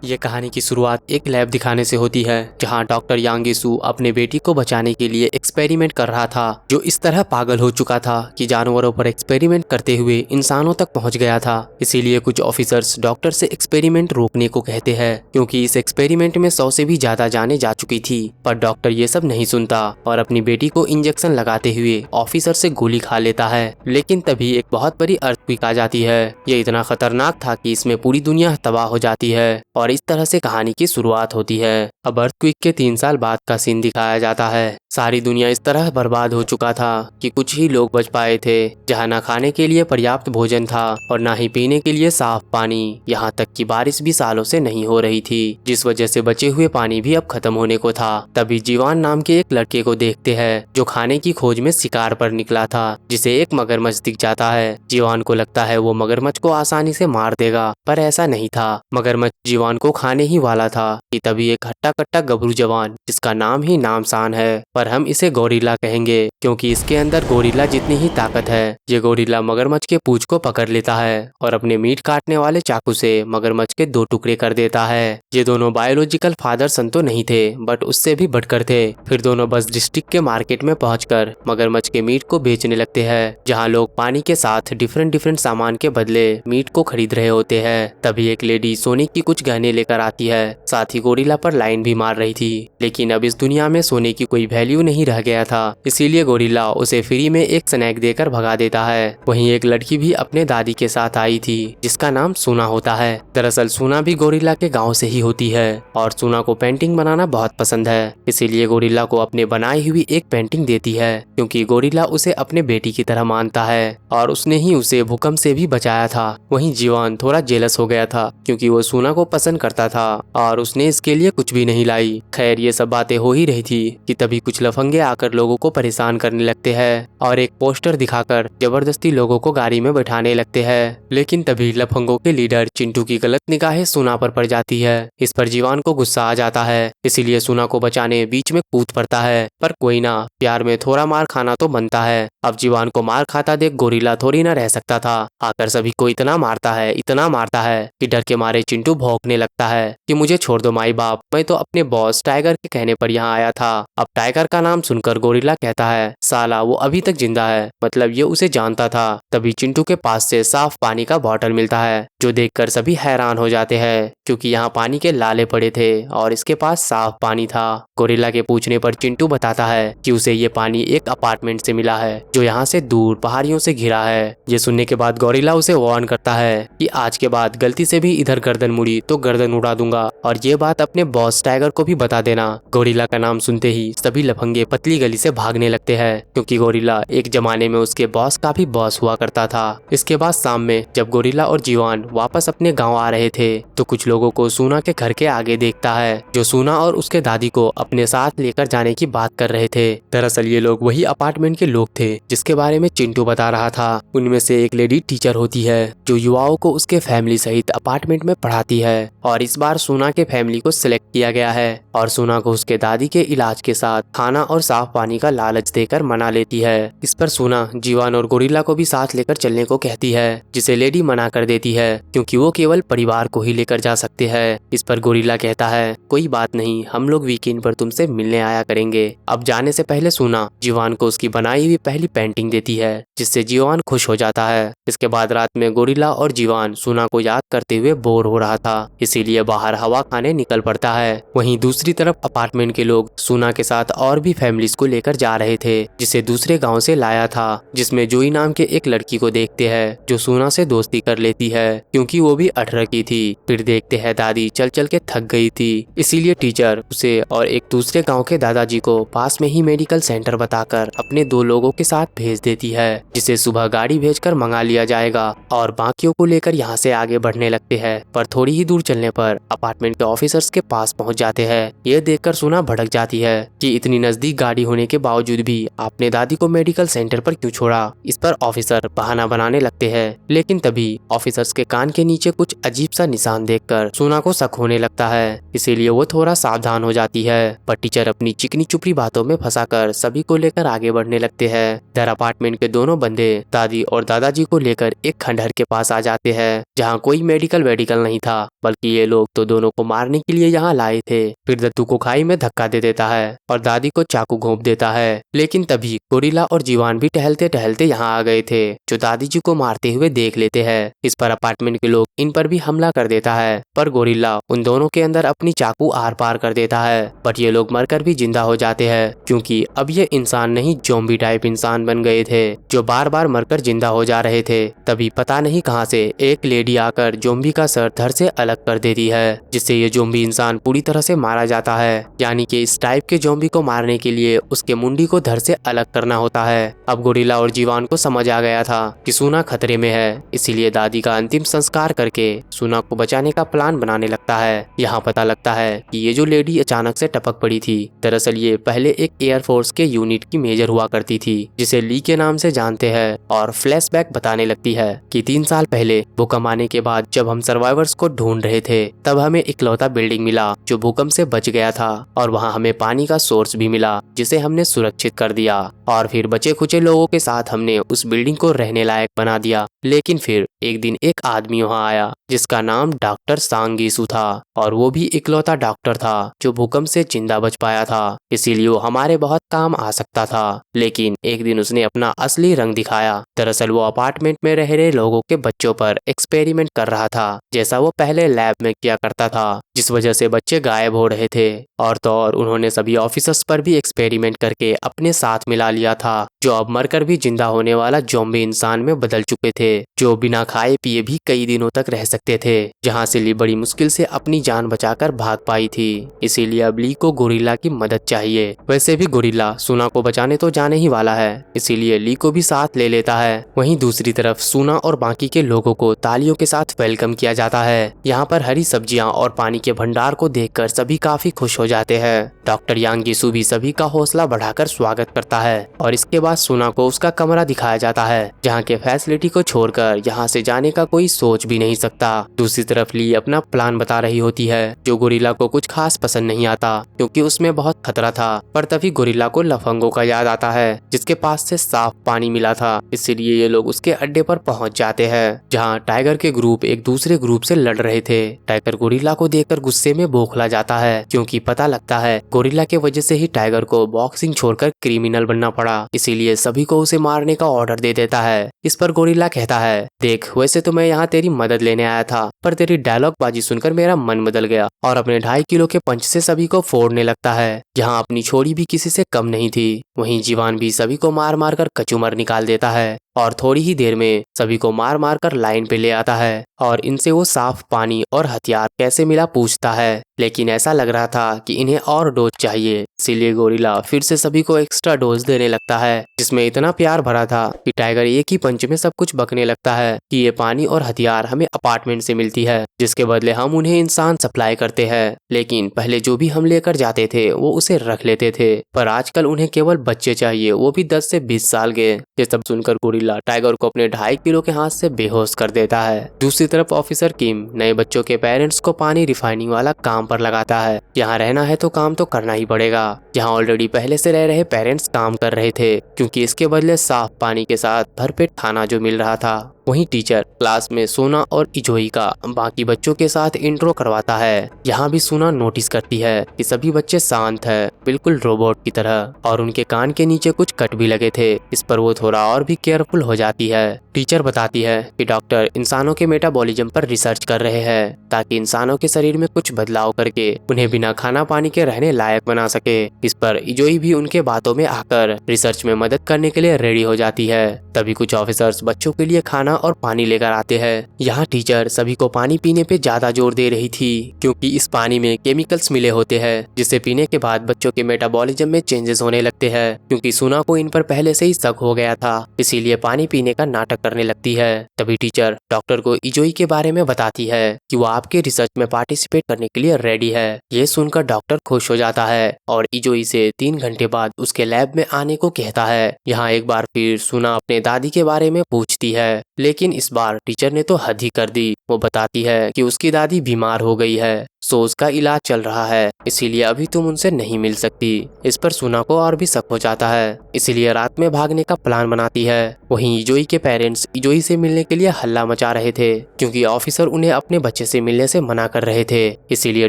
ये कहानी की शुरुआत एक लैब दिखाने से होती है जहां डॉक्टर यांग यीशु अपने बेटी को बचाने के लिए एक्सपेरिमेंट कर रहा था, जो इस तरह पागल हो चुका था कि जानवरों पर एक्सपेरिमेंट करते हुए इंसानों तक पहुंच गया था। इसीलिए कुछ ऑफिसर्स डॉक्टर से एक्सपेरिमेंट रोकने को कहते हैं क्योंकि इस एक्सपेरिमेंट में 100 से भी ज्यादा जानें जा चुकी थी। पर डॉक्टर ये सब नहीं सुनता और अपनी बेटी को इंजेक्शन लगाते हुए ऑफिसर से गोली खा लेता है। लेकिन तभी एक बहुत बड़ी अर्थक्वेक आ जाती है। ये इतना खतरनाक था कि इसमें पूरी दुनिया तबाह हो जाती है और इस तरह से कहानी की शुरुआत होती है। अब अर्थक्वेक के 3 साल बाद का सीन दिखाया जाता है। सारी दुनिया इस तरह बर्बाद हो चुका था कि कुछ ही लोग बच पाए थे, जहां न खाने के लिए पर्याप्त भोजन था और न ही पीने के लिए साफ पानी। यहाँ तक कि बारिश भी सालों से नहीं हो रही थी, जिस वजह से बचे हुए पानी भी अब खत्म होने को था। तभी जीवान नाम के एक लड़के को देखते हैं जो खाने की खोज में शिकार पर निकला था, जिसे एक मगरमच्छ दिख जाता है। जीवान को लगता है वो मगरमच्छ को आसानी से मार देगा, पर ऐसा नहीं था। मगरमच्छ जीवान को खाने ही वाला था कि तभी एक हट्टा कट्टा गबरू जवान, जिसका नाम ही नामसान है, पर हम इसे गोरिल्ला कहेंगे क्योंकि इसके अंदर गोरिल्ला जितनी ही ताकत है। ये गोरिल्ला मगरमच्छ के पूंछ को पकड़ लेता है और अपने मीट काटने वाले चाकू से मगरमच्छ के 2 टुकड़े कर देता है। ये दोनों बायोलॉजिकल फादर सन तो नहीं थे, बट उससे भी बढ़कर थे। फिर दोनों बस डिस्ट्रिक्ट के मार्केट में पहुंचकर मगरमच्छ के मीट को बेचने लगते हैं, जहाँ लोग पानी के साथ डिफरेंट सामान के बदले मीट को खरीद रहे होते हैं। तभी एक लेडी सोने की कुछ गहने लेकर आती है, साथ ही गोरिल्ला पर लाइन भी मार रही थी। लेकिन अब इस दुनिया में सोने की कोई वैल्यू नहीं रह गया था, इसीलिए गोरिल्ला उसे फ्री में एक स्नैक देकर भगा देता है। वहीं एक लड़की भी अपने दादी के साथ आई थी, जिसका नाम सूना होता है। दरअसल सूना भी गोरिल्ला के गांव से ही होती है और सूना को पेंटिंग बनाना बहुत पसंद है, इसीलिए गोरिल्ला को अपने बनाई हुई एक पेंटिंग देती है, क्योंकि गोरिल्ला उसे अपने बेटी की तरह मानता है और उसने ही उसे भूकंप से भी बचाया था। वहीं जीवान थोड़ा जेलस हो गया था क्योंकि वो सूना को पसंद करता था और उसने इसके लिए कुछ भी नहीं लाई। खैर ये सब बातें हो ही रही थी कि तभी कुछ लफंगे आकर लोगों को परेशान करने लगते हैं और एक पोस्टर दिखाकर जबरदस्ती लोगों को गाड़ी में बैठाने लगते हैं। लेकिन तभी लफंगों के लीडर चिंटू की गलत निगाहें सूना पर पड़ जाती है। इस पर जीवान को गुस्सा आ जाता है, इसीलिए सूना को बचाने बीच में कूद पड़ता है। पर कोई ना, प्यार में थोड़ा मार खाना तो बनता है। अब जीवान को मार खाता देख गोरिल्ला थोड़ी ना रह सकता था। आकर सभी को इतना मारता है कि डर के मारे चिंटू भौंकने लगता है कि मुझे छोड़ दो माई बाप, मैं तो अपने बॉस टाइगर के कहने पर यहाँ आया था। अब टाइगर का नाम सुनकर गोरिल्ला कहता है, साला वो अभी तक जिंदा है, मतलब ये उसे जानता था। तभी चिंटू के पास से साफ पानी का बॉटल मिलता है, जो देखकर सभी हैरान हो जाते हैं क्योंकि यहाँ पानी के लाले पड़े थे और इसके पास साफ पानी था। गोरिल्ला के पूछने पर चिंटू बताता है कि उसे ये पानी एक अपार्टमेंट से मिला है, जो यहाँ से दूर पहाड़ियों से घिरा है। ये सुनने के बाद गोरिल्ला उसे वार्न करता है कि आज के बाद गलती से भी इधर गर्दन मुड़ी तो गर्दन उड़ा दूंगा, और ये बात अपने बॉस टाइगर को भी बता देना। गोरिल्ला का नाम सुनते ही सभी लफंगे पतली गली से भागने लगते हैं, क्योंकि गोरिल्ला एक जमाने में उसके बॉस का भी बॉस हुआ करता था। इसके बाद शाम में जब गोरिल्ला और जीवान वापस अपने गाँव आ रहे थे तो कुछ लोगों को सूना के घर के आगे देखता है, जो सूना और उसके दादी को अपने साथ लेकर जाने की बात कर रहे थे। दरअसल ये लोग वही अपार्टमेंट के लोग थे जिसके बारे में चिंटू बता रहा था। उनमें से एक लेडी टीचर होती है जो युवाओं को उसके फैमिली सहित अपार्टमेंट में पढ़ाती है, और इस बार सूना के फैमिली को सिलेक्ट किया गया है और सूना को उसके दादी के इलाज के साथ खाना और साफ पानी का लालच देकर मना लेती है। इस पर सूना जीवान और गोरिल्ला को भी साथ लेकर चलने को कहती है, जिसे लेडी मना कर देती है क्योंकि वो केवल परिवार को ही लेकर जा सकते हैं। इस पर गोरिल्ला कहता है, कोई बात नहीं, हम लोग वीकेंड पर तुमसे मिलने आया करेंगे। अब जाने से पहले सूना जीवान को उसकी बनाई हुई पहली पेंटिंग देती है, जिससे जीवान खुश हो जाता है। इसके बाद रात में गोरिल्ला और जीवान सूना को याद करते हुए बोर हो रहा था, इसीलिए बाहर हवा खाने निकल पड़ता है। वहीं दूसरी तरफ अपार्टमेंट के लोग सूना के साथ और भी फैमिलीज को लेकर जा रहे थे, जिसे दूसरे गांव से लाया था, जिसमें जोई नाम के एक लड़की को देखते हैं जो सूना से दोस्ती कर लेती है क्योंकि वो भी 18 की थी। फिर देखते हैं दादी चल चल के थक गई थी, इसीलिए टीचर उसे और एक दूसरे गाँव के दादाजी को पास में ही मेडिकल सेंटर बताकर अपने 2 लोगों के साथ भेज देती है, जिसे सुबह गाड़ी भेजकर मंगा लिया जाएगा और बाकियों को लेकर यहाँ से आगे बढ़ने लगते हैं। पर थोड़ी ही दूर चलने पर अपार्टमेंट के ऑफिसर्स के पास पहुँच जाते हैं। ये देखकर सूना भड़क जाती है कि इतनी नजदीक गाड़ी होने के बावजूद भी आपने दादी को मेडिकल सेंटर पर क्यों छोड़ा? इस पर ऑफिसर बहाना बनाने लगते हैं, लेकिन तभी ऑफिसर्स के कान के नीचे कुछ अजीब सा निशान देखकर सोना को शक होने लगता है, इसीलिए वो थोड़ा सावधान हो जाती है। पर टीचर अपनी चिकनी चुपड़ी बातों में फंसाकर सभी को लेकर आगे बढ़ने लगते हैं। इधर अपार्टमेंट के दोनों बंदे दादी और दादाजी को लेकर एक खंडहर के पास आ जाते हैं, जहाँ कोई मेडिकल नहीं था, बल्कि ये लोग तो दोनों को मारने के लिए यहाँ लाए थे। फिर दत्तू को खाई में धक्का दे देता है और दादी को चाकू घोंप देता है। लेकिन तभी गोरिल्ला और जीवान भी टहलते टहलते यहाँ आ गए थे, जो दादी जी को मारते हुए देख लेते हैं। इस पर अपार्टमेंट के लोग इन पर भी हमला कर देता है, पर गोरिल्ला उन दोनों के अंदर अपनी चाकू आर पार कर देता है। बट ये लोग मरकर भी जिंदा हो जाते हैं, क्योंकि अब ये इंसान नहीं ज़ॉम्बी टाइप इंसान बन गए थे, जो बार बार मरकर जिंदा हो जा रहे थे। तभी पता नहीं कहाँ से एक लेडी आकर ज़ॉम्बी का सर धड़ से अलग कर देती है, जिससे ये ज़ॉम्बी इंसान पूरी तरह से मारा जाता है। यानी कि इस टाइप के ज़ॉम्बी को मारने के लिए उसके मुंडी को धड़ से अलग करना होता है। अब गोरिल्ला और जीवान को समझ आ गया था कि सूना खतरे में है, इसीलिए दादी का अंतिम संस्कार करके सूना को बचाने का प्लान बनाने लगता है। यहाँ पता लगता है कि ये जो लेडी अचानक से टपक पड़ी थी, दरअसल ये पहले एक एयरफोर्स के यूनिट की मेजर हुआ करती थी, जिसे ली के नाम से जानते हैं। और फ्लैशबैक बताने लगती है कि 3 साल पहले भूकंप आने के बाद जब हम सर्वाइवर्स को ढूंढ रहे थे, तब हमें इकलौता बिल्डिंग मिला जो भूकंप से बच गया था, और वहाँ हमें पानी का सोर्स भी मिला, जिसे हमने सुरक्षित कर दिया। और फिर बचे खुचे लोगों के साथ हमने उस बिल्डिंग को रहने लायक बना दिया। लेकिन फिर एक दिन एक आदमी वहाँ आया, जिसका नाम डॉक्टर सांगीसू था, और वो भी इकलौता डॉक्टर था जो भूकंप से जिंदा बच पाया था, इसीलिए वो हमारे बहुत काम आ सकता था। लेकिन एक दिन उसने अपना असली रंग दिखाया। दरअसल वो अपार्टमेंट में रह रहे लोगों के बच्चों पर एक्सपेरिमेंट कर रहा था, जैसा वो पहले लैब में किया करता था, जिस वजह से बच्चे गायब हो रहे थे। और तो और उन्होंने सभी ऑफिसर्स पर भी एक्सपेरिमेंट करके अपने साथ मिला लिया था, जो अब मरकर भी जिंदा होने वाला ज़ॉम्बी इंसान में बदल चुके थे, जो बिना खाए पिए भी कई दिनों तक रह सकते थे, जहां से ली बड़ी मुश्किल से अपनी जान बचाकर भाग पाई थी। इसीलिए अब ली को गोरिल्ला की मदद चाहिए। वैसे भी गोरिल्ला सूना को बचाने तो जाने ही वाला है, इसीलिए ली को भी साथ ले लेता है। वहीं दूसरी तरफ सूना और बाकी के लोगों को तालियों के साथ वेलकम किया जाता है। यहाँ पर हरी सब्जियां और पानी के भंडार को देखकर सभी काफी खुश हो जाते हैं। डॉक्टर यांगीसू भी सभी का हौसला बढ़ाकर स्वागत करता है, और इसके बाद सूना को उसका कमरा दिखाया जाता है, जहाँ के फैसिलिटी को छोड़कर यहाँ से जाने का कोई सोच भी नहीं सकता। दूसरी तरफ ली अपना प्लान बता रही होती है, जो गोरिल्ला को कुछ खास पसंद नहीं आता, क्योंकि उसमें बहुत खतरा था। पर तभी गोरिल्ला को लफंगों का याद आता है, जिसके पास से साफ पानी मिला था, इसीलिए ये लोग उसके अड्डे पर पहुंच जाते हैं, जहां टाइगर के ग्रुप एक दूसरे ग्रुप से लड़ रहे थे। टाइगर गोरिल्ला को देखकर गुस्से में बौखला जाता है, क्योंकि पता लगता है गोरिल्ला के वजह से ही टाइगर को बॉक्सिंग छोड़कर क्रिमिनल बनना पड़ा, इसीलिए सभी को उसे मारने का ऑर्डर दे देता है। इस पर गोरिल्ला कहता है, देख वैसे तो मैं यहाँ तेरी मदद लेने आया था, पर तेरी डायलॉग बाजी सुनकर मेरा मन बदल गया, और अपने 2.5 किलो के पंच से सभी को फोड़ने लगता है। यहाँ अपनी छोरी भी किसी से कम नहीं थी। वहीं जीवान भी सभी को मार मार कर कचूमर निकाल देता है, और थोड़ी ही देर में सभी को मार मार कर लाइन पे ले आता है, और इनसे वो साफ पानी और हथियार कैसे मिला पूछता है। लेकिन ऐसा लग रहा था कि इन्हें और डोज चाहिए, इसीलिए गोरिल्ला फिर से सभी को एक्स्ट्रा डोज देने लगता है, जिसमें इतना प्यार भरा था कि टाइगर एक ही पंच में सब कुछ बकने लगता है कि ये पानी और हथियार हमें अपार्टमेंट से मिलती है, जिसके बदले हम उन्हें इंसान सप्लाई करते हैं। लेकिन पहले जो भी हम लेकर जाते थे वो उसे रख लेते थे, पर आजकल उन्हें केवल बच्चे चाहिए, वो भी 10 से 20 साल के। ये सब सुनकर गोरिल्ला टाइगर को अपने 2.5 किलो के हाथ से बेहोश कर देता है। दूसरी तरफ ऑफिसर किम नए बच्चों के पेरेंट्स को पानी रिफाइनिंग वाला काम पर लगाता है। यहाँ रहना है तो काम तो करना ही पड़ेगा। यहाँ ऑलरेडी पहले से रह रहे पेरेंट्स काम कर रहे थे, क्योंकि इसके बदले साफ पानी के साथ भरपेट खाना जो मिल रहा था। वहीं टीचर क्लास में सोना और इजोई का बाकी बच्चों के साथ इंट्रो करवाता है। यहाँ भी सोना नोटिस करती है कि सभी बच्चे शांत है, बिल्कुल रोबोट की तरह, और उनके कान के नीचे कुछ कट भी लगे थे। इस पर वो थोड़ा और भी केयरफुल हो जाती है। टीचर बताती है कि डॉक्टर इंसानों के मेटाबॉलिज्म पर रिसर्च कर रहे हैं, ताकि इंसानों के शरीर में कुछ बदलाव करके उन्हें बिना खाना पानी के रहने लायक बना सके। इस पर इजोई भी उनके बातों में आकर रिसर्च में मदद करने के लिए रेडी हो जाती है। तभी कुछ ऑफिसर्स बच्चों के लिए खाना और पानी लेकर आते हैं। यहाँ टीचर सभी को पानी पीने पे ज्यादा जोर दे रही थी, क्योंकि इस पानी में केमिकल्स मिले होते हैं, जिसे पीने के बाद बच्चों के मेटाबॉलिज्म में चेंजेस होने लगते हैं। क्योंकि सुना को इन पर पहले से ही शक हो गया था, इसीलिए पानी पीने का नाटक करने लगती है। तभी टीचर डॉक्टर को इजोई के बारे में बताती है कि वो आपके रिसर्च में पार्टिसिपेट करने के लिए रेडी है। ये सुनकर डॉक्टर खुश हो जाता है और इजोई से 3 घंटे बाद उसके लैब में आने को कहता है। यहाँ एक बार फिर सुना अपने दादी के बारे में पूछती है, लेकिन इस बार टीचर ने तो हद ही कर दी। वो बताती है कि उसकी दादी बीमार हो गई है, सो उसका इलाज चल रहा है, इसीलिए अभी तुम उनसे नहीं मिल सकती। इस पर सुना को और भी शक हो जाता है, इसीलिए रात में भागने का प्लान बनाती है। वहीं इजोई के पेरेंट्स इजोई से मिलने के लिए हल्ला मचा रहे थे, क्योंकि ऑफिसर उन्हें अपने बच्चे से मिलने से मना कर रहे थे। इसीलिए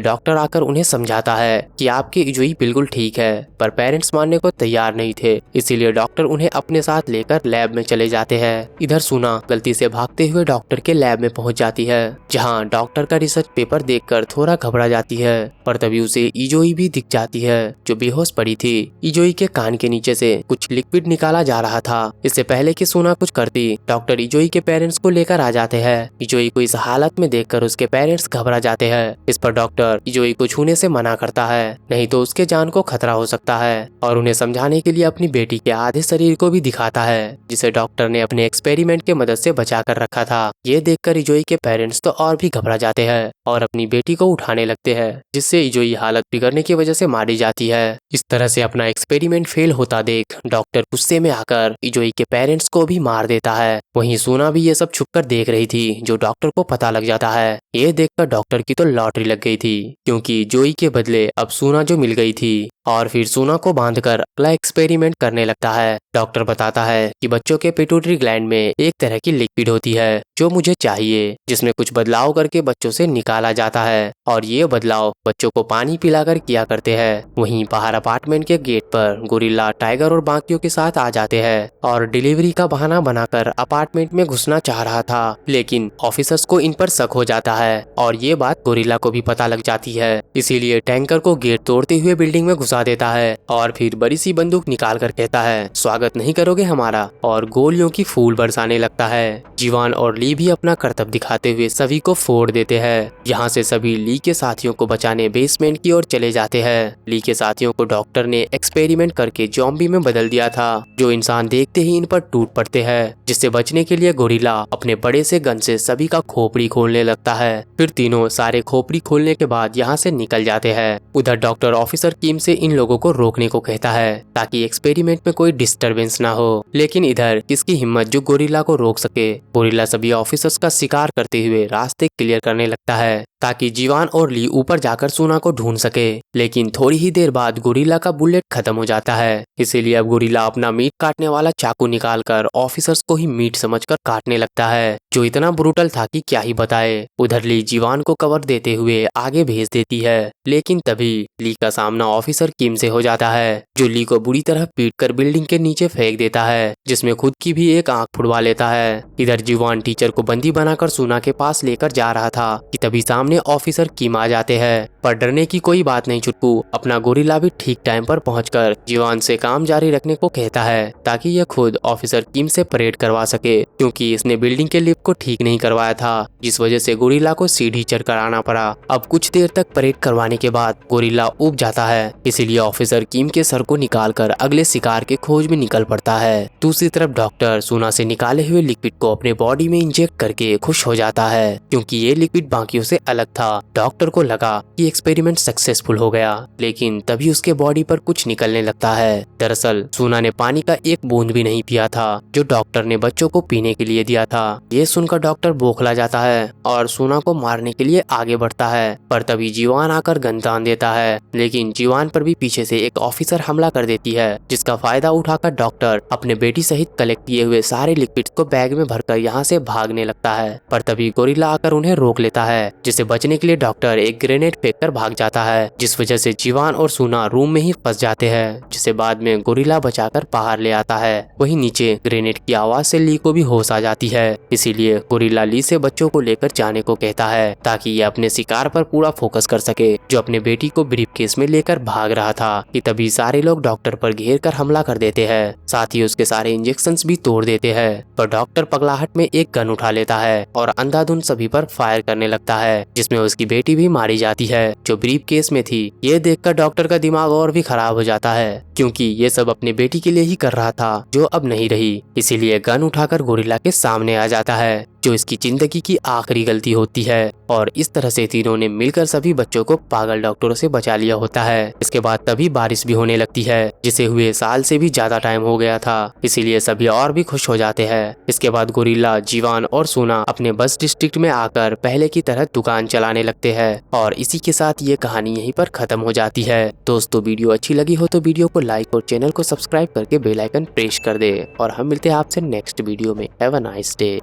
डॉक्टर आकर उन्हें समझाता है कि आपके इजोई बिल्कुल ठीक है, पर पेरेंट्स मानने को तैयार नहीं थे। इसीलिए डॉक्टर उन्हें अपने साथ लेकर लैब में चले जाते हैं। इधर सुना गलती से भागते हुए डॉक्टर के लैब में पहुंच जाती है, जहाँ डॉक्टर का रिसर्च पेपर देखकर थोड़ा घबरा जाती है। पर तभी उसे इजोई भी दिख जाती है, जो बेहोश पड़ी थी। इजोई के कान के नीचे से कुछ लिक्विड निकाला जा रहा था। इससे पहले कि सुना कुछ करती, डॉक्टर इजोई के पेरेंट्स को लेकर आ जाते हैं। इजोई को इस हालत में देखकर उसके पेरेंट्स घबरा जाते हैं। इस पर डॉक्टर इजोई को छूने से मना करता है, नहीं तो उसके जान को खतरा हो सकता है, और उन्हें समझाने के लिए अपनी बेटी के आधे शरीर को भी दिखाता है, जिसे डॉक्टर ने अपने एक्सपेरिमेंट के मदद से बचा कर रखा था। ये देखकर इजोई के पेरेंट्स तो और भी घबरा जाते हैं और अपनी बेटी को उठाने लगते हैं, जिससे इजोई हालत बिगड़ने की वजह से मारी जाती है। इस तरह से अपना एक्सपेरिमेंट फेल होता देख डॉक्टर गुस्से में आकर इजोई के पेरेंट्स को भी मार देता है। वहीं सोना भी ये सब छुपकर देख रही थी, जो डॉक्टर को पता लग जाता है। ये देखकर डॉक्टर की तो लॉटरी लग गई थी, क्योंकि जोई के बदले अब सोना जो मिल गई थी। और फिर सोना को बांधकर अगला एक्सपेरिमेंट करने लगता है। डॉक्टर बताता है कि बच्चों के पिट्यूटरी ग्लैंड में एक तरह की लिक्विड होती है जो मुझे चाहिए, जिसमें कुछ बदलाव करके बच्चों से निकाला जाता है, और ये बदलाव बच्चों को पानी पिलाकर किया करते हैं। वहीं बाहर अपार्टमेंट के गेट पर गोरिल्ला टाइगर और बाकियों के साथ आ जाते हैं और डिलीवरी का बहाना बनाकर अपार्टमेंट में घुसना चाह रहा था, लेकिन ऑफिसर्स को इन पर शक हो जाता है और ये बात गोरिल्ला को भी पता लग जाती है। इसीलिए टैंकर को गेट तोड़ते हुए बिल्डिंग में घुसा देता है और फिर बड़ी सी बंदूक निकाल कर कहता है, स्वागत नहीं करोगे हमारा, और गोलियों की फूल बरसाने लगता है। जीवान और ली भी अपना करतब दिखाते हुए सभी को फोड़ देते हैं। यहाँ से सभी ली के साथियों को बचाने बेसमेंट की ओर चले जाते हैं। ली के साथियों को डॉक्टर ने एक्सपेरिमेंट करके ज़ॉम्बी में बदल दिया था, जो इंसान देखते ही इन पर टूट पड़ते हैं, जिससे बचने के लिए गोरिल्ला अपने बड़े से गन से सभी का खोपड़ी खोलने लगता है। फिर तीनों सारे खोपड़ी खोलने के बाद यहाँ से निकल जाते हैं। उधर डॉक्टर ऑफिसर किम से इन लोगों को रोकने को कहता है, ताकि एक्सपेरिमेंट में कोई डिस्टरबेंस ना हो, लेकिन इधर किसकी हिम्मत जो गोरिल्ला को रोक सके। गोरिल्ला सभी ऑफिसर्स का शिकार करते हुए रास्ते क्लियर करने लगता है, ताकि जीवान और ली ऊपर जाकर सोना को ढूंढ सके। लेकिन थोड़ी ही देर बाद गोरिल्ला का बुलेट खत्म हो जाता है, इसीलिए अब गोरिल्ला अपना मीट काटने वाला चाकू निकालकर ऑफिसर्स को ही मीट समझकर काटने लगता है, जो इतना ब्रूटल था कि क्या ही बताए। उधर ली जीवान को कवर देते हुए आगे भेज देती है, लेकिन तभी ली का सामना ऑफिसर किम से हो जाता है, जो ली को बुरी तरह पीटकर बिल्डिंग के नीचे फेंक देता है, जिसमें खुद की भी एक आंख फुड़वा लेता है। इधर जीवान टीचर को बंदी बनाकर सोना के पास लेकर जा रहा था कि तभी सामने ऑफिसर किम आ जाते हैं। पर डरने की कोई बात नहीं छुटकू, अपना गोरिल्ला भी ठीक टाइम पर पहुंचकर जीवान से काम जारी रखने को कहता है, ताकि यह खुद ऑफिसर किम से परेड करवा सके, क्योंकि इसने बिल्डिंग के लिफ्ट को ठीक नहीं करवाया था, जिस वजह से गोरिल्ला को सीढ़ी चढ़कर आना पड़ा। अब कुछ देर तक परेड करवाने के बाद गोरिल्ला ऊब जाता है, इसीलिए ऑफिसर किम के सर को निकालकर अगले शिकार के खोज में निकल पड़ता है। दूसरी तरफ डॉक्टर सोना से निकाले हुए लिक्विड को अपने बॉडी में इंजेक्ट करके खुश हो जाता है, क्योंकि ये लिक्विड बाकियों से अलग था। डॉक्टर को लगा कि एक्सपेरिमेंट सक्सेसफुल हो गया, लेकिन तभी उसके बॉडी पर कुछ निकलने लगता है। दरअसल सोना ने पानी का एक बूंद भी नहीं पिया था, जो डॉक्टर ने बच्चों को पीने के लिए दिया था। ये सुनकर डॉक्टर बौखला जाता है और सोना को मारने के लिए आगे बढ़ता है, पर तभी जीवान आकर गन तान देता है, लेकिन जीवान पर भी पीछे से एक ऑफिसर हमला कर देती है, जिसका फायदा उठाकर डॉक्टर अपने बेटी सहित कलेक्ट किए हुए सारे लिक्विड को बैग में भरकर यहाँ से भागने लगता है। पर तभी गोरिल्ला आकर उन्हें रोक लेता है, जिसे बचने के लिए डॉक्टर एक ग्रेनेड फेंककर भाग जाता है, जिस वजह से जीवान और सोना रूम में ही फंस जाते हैं, जिसे बाद में गोरिल्ला बचाकर बाहर ले आता है। वहीं नीचे ग्रेनेड की आवाज से ली को भी होश आ जाती है, इसीलिए गोरिल्ला ली से बच्चों को लेकर जाने को कहता है, ताकि ये अपने शिकार पर पूरा फोकस कर सके, जो अपने बेटी को ब्रीफकेस में लेकर भाग रहा था। कि तभी सारे लोग डॉक्टर पर घेर कर हमला कर देते हैं, साथ ही उसके सारे इंजेक्शंस भी तोड़ देते हैं। पर डॉक्टर पगलाहट में एक गन उठा लेता है और अंधाधुंध सभी पर फायर करने लगता है, जिसमें उसकी बेटी भी मारी जाती है जो ब्रीफ केस में थी। ये देखकर डॉक्टर का दिमाग और भी खराब हो जाता है क्योंकि ये सब अपने बेटी के लिए ही कर रहा था जो अब नहीं रही। इसीलिए गन उठाकर गोरिल्ला के सामने आ जाता है जो इसकी जिंदगी की आखिरी गलती होती है और इस तरह से तीनों ने मिलकर सभी बच्चों को पागल डॉक्टरों से बचा लिया होता है। इसके बाद तभी बारिश भी होने लगती है जिसे हुए साल से भी ज्यादा टाइम हो गया था, इसीलिए सभी और भी खुश हो जाते हैं। इसके बाद गोरिल्ला, जीवान और सोना अपने बस डिस्ट्रिक्ट में आकर पहले की तरह दुकान चलाने लगते हैं और इसी के साथ ये कहानी यहीं पर खत्म हो जाती है। दोस्तों वीडियो अच्छी लगी हो तो वीडियो को लाइक और चैनल को सब्सक्राइब करके बेल आइकन प्रेस कर दे और हम मिलते हैं आपसे नेक्स्ट वीडियो में। Have a nice day.